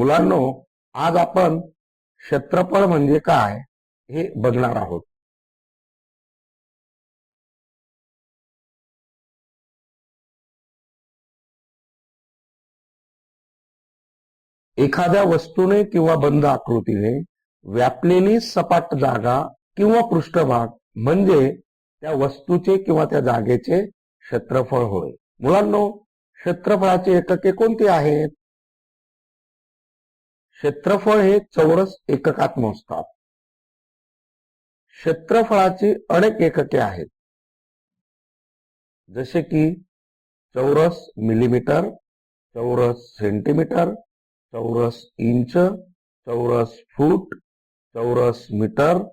मुलांनो, आज आपण क्षेत्रफळ म्हणजे काय हे बघणार आहोत. एखाद्या वस्तूने किंवा बंद आकृतीने व्यापलेली सपाट जागा किंवा पृष्ठभाग म्हणजे त्या वस्तूचे किंवा त्या जागेचे क्षेत्रफळ होय. मुलांनो, क्षेत्रफळाची एकके कोणती आहेत? क्षेत्रफळ हे चौरस एककात मोजतात. क्षेत्रफळाची अनेक एकके आहेत, जसे की चौरस मिलीमीटर, चौरस सेंटीमीटर, चौरस इंच, चौरस फूट, चौरस मीटर,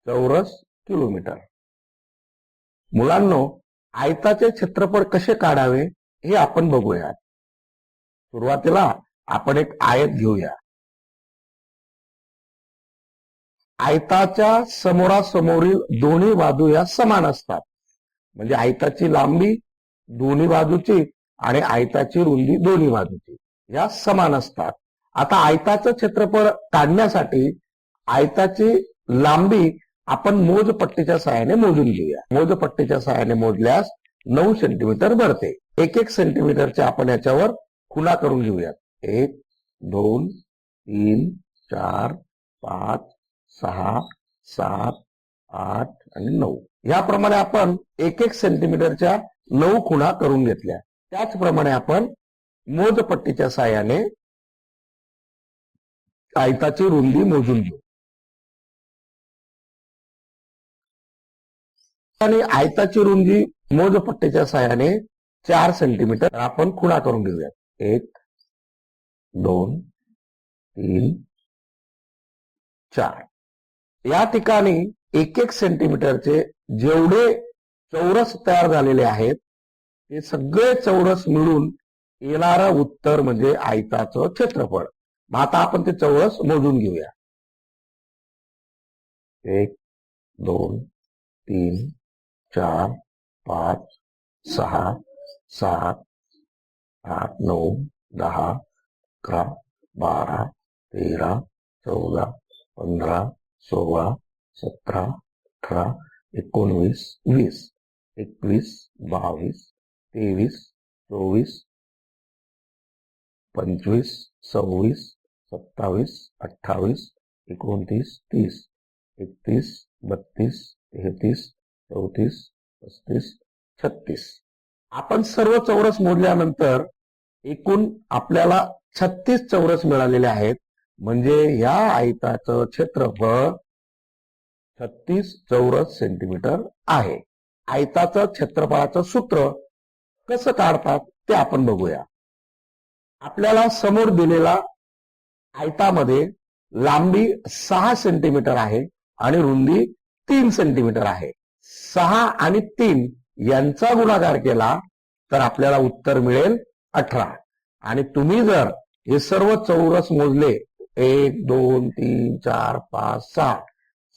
चौरस किलोमीटर. मुलांनो, आयताचे क्षेत्रफळ कसे काढावे हे आपण बघूया. सुरुवातीला आपण एक आयत घेऊया. आयताच्या समोरासमोरील दोन्ही बाजू या समान असतात. म्हणजे आयताची लांबी दोन्ही बाजूची आणि आयताची रुंदी दोन्ही बाजूची या समान असतात. आता आयताचं क्षेत्रफळ काढण्यासाठी आयताची लांबी आपण मोजपट्टीच्या सहाय्याने मोजून घेऊया. मोजपट्टीच्या सहाय्याने मोजल्यास 9 सेंटीमीटर भरते. 1 सेंटीमीटरच्या आपण याच्यावर खुणा करून घेऊयात. 1, 2, 3, 4, 5, 6, 7, 8 आणि 9 याप्रमाणे आपण 1 सेंटीमीटरच्या 9 खुणा करून घेतल्या. त्याचप्रमाणे आपण मोजपट्टीच्या सहाय्याने आयताची रुंदी मोजून घेऊ. आणि आयताची रुंदी मोजपट्टीच्या सहाय्याने 4 सेंटीमीटर आपण खुणा करून घेऊयात. 1, 2, 3, 4 या ठिकाणी 1 सेंटीमीटरचे जेवढे चौरस तयार झालेले आहेत ते सगळे चौरस मिळून येणारं उत्तर म्हणजे आयताचं क्षेत्रफळ. मग आता आपण ते चौरस मोजून घेऊया. 1, 2, 3, 4, 5, 6, 7, 8, 9, 10, 11, 12, 13, 14, 15, 16, 17, 18, 19, 20, 21, 22, 23, 24, 25, 26, 27, 28, 29, 30, 31, 32, 33, 34, 35, 36. आपण सर्व चौरस मोजल्यानंतर एकूण आपल्याला 36 चौरस मिळालेले आहेत. म्हणजे या आयताचं क्षेत्रफळ 36 चौरस सेंटीमीटर आहे. आयताचं क्षेत्रफळाचं सूत्र कसं काढतात ते आपण बघूया. आपल्याला समोर दिलेला आयतामध्ये लांबी 6 सेंटीमीटर आहे आणि रुंदी 3 सेंटीमीटर आहे. 6 आणि 3 यांचा गुणाकार केला तर आपल्याला उत्तर मिळेल 18. आणि तुम्ही जर हे सर्व चौरस मोजले 1, 2, 3, 4, 5, 6,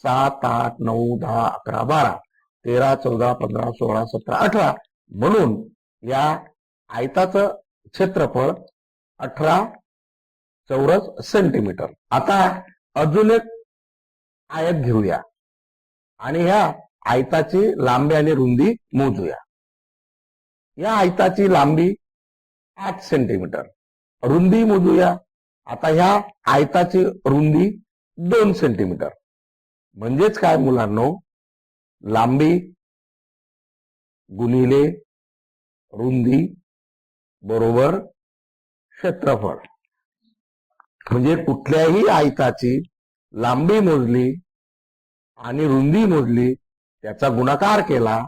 7, 8, 9, 10, 11, 12, 13, 14, 15, 16, 17, 18 म्हणून या आयताचं क्षेत्रफळ 18 चौरस सेंटीमीटर. आता अजून एक आयत घेऊया आणि ह्या आयताची लांबी आणि रुंदी मोजूया. या आयताची लांबी 8 सेंटीमीटर, रुंदी मोजूया. आता ह्या आयताची रुंदी 2 सेंटीमीटर. म्हणजेच काय मुलांनो, लांबी गुणिले रुंदी बरोबर क्षेत्रफळ. म्हणजे कुठल्याही आयताची लांबी मोजली आणि रुंदी मोजली त्याचा गुणाकार केला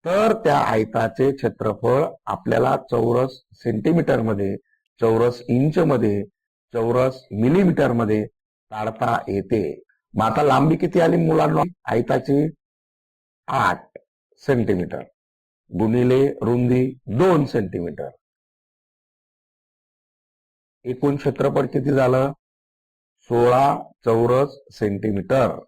तर त्या आयताचे क्षेत्रफळ आपल्याला चौरस सेंटीमीटर मध्ये, चौरस इंच मध्ये, चौरस मिलीमीटर मध्ये काढता येते. मग आता लांबी किती आली मुलांना? आयताची 8 सेंटीमीटर गुणिले रुंदी 2 सेंटीमीटर. एकूण क्षेत्रफळ किती झालं? 16 चौरस सेंटीमीटर.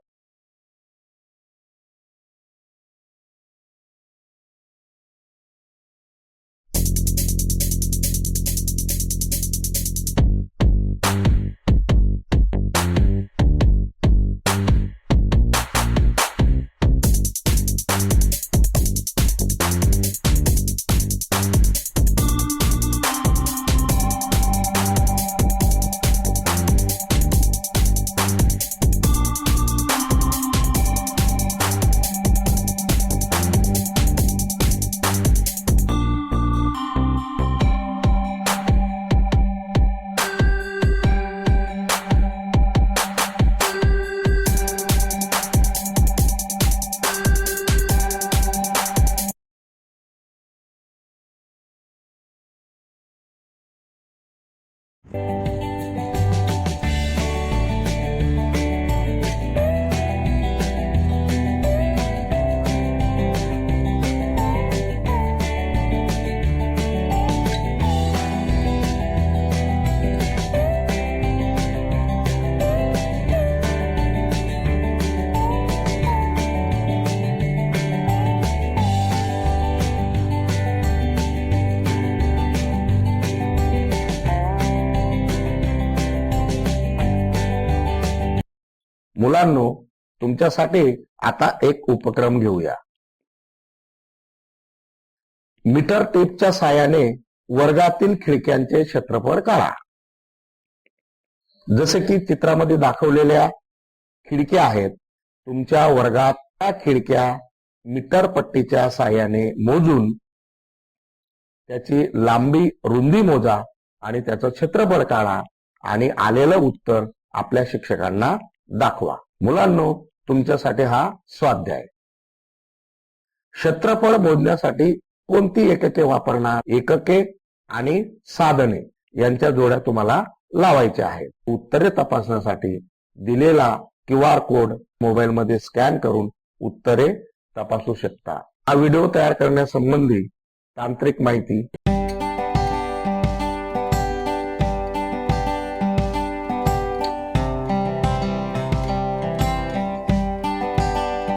मुलांनो, तुमच्यासाठी आता एक उपक्रम घेऊया. मीटर टेपच्या साहाय्याने वर्गातील खिडक्यांचे क्षेत्रफळ काढा. जसे की चित्रामध्ये दाखवलेल्या खिडक्या आहेत, तुमच्या वर्गात त्या खिडक्या मीटर पट्टीच्या साहाय्याने मोजून त्याची लांबी रुंदी मोजा आणि त्याचं क्षेत्रफळ काढा आणि आलेलं उत्तर आपल्या शिक्षकांना दाखवा. मुलांनो, तुमच्यासाठी हा स्वाध्याय. क्षेत्रफळ मोजण्यासाठी कोणती एकके वापरणार? एकके आणि साधने यांच्या जोड्या तुम्हाला लावायच्या आहेत. उत्तरे तपासण्यासाठी दिलेला QR कोड मोबाईलमध्ये स्कॅन करून उत्तरे तपासू शकता. हा व्हिडिओ तयार करण्यासंबंधी तांत्रिक माहिती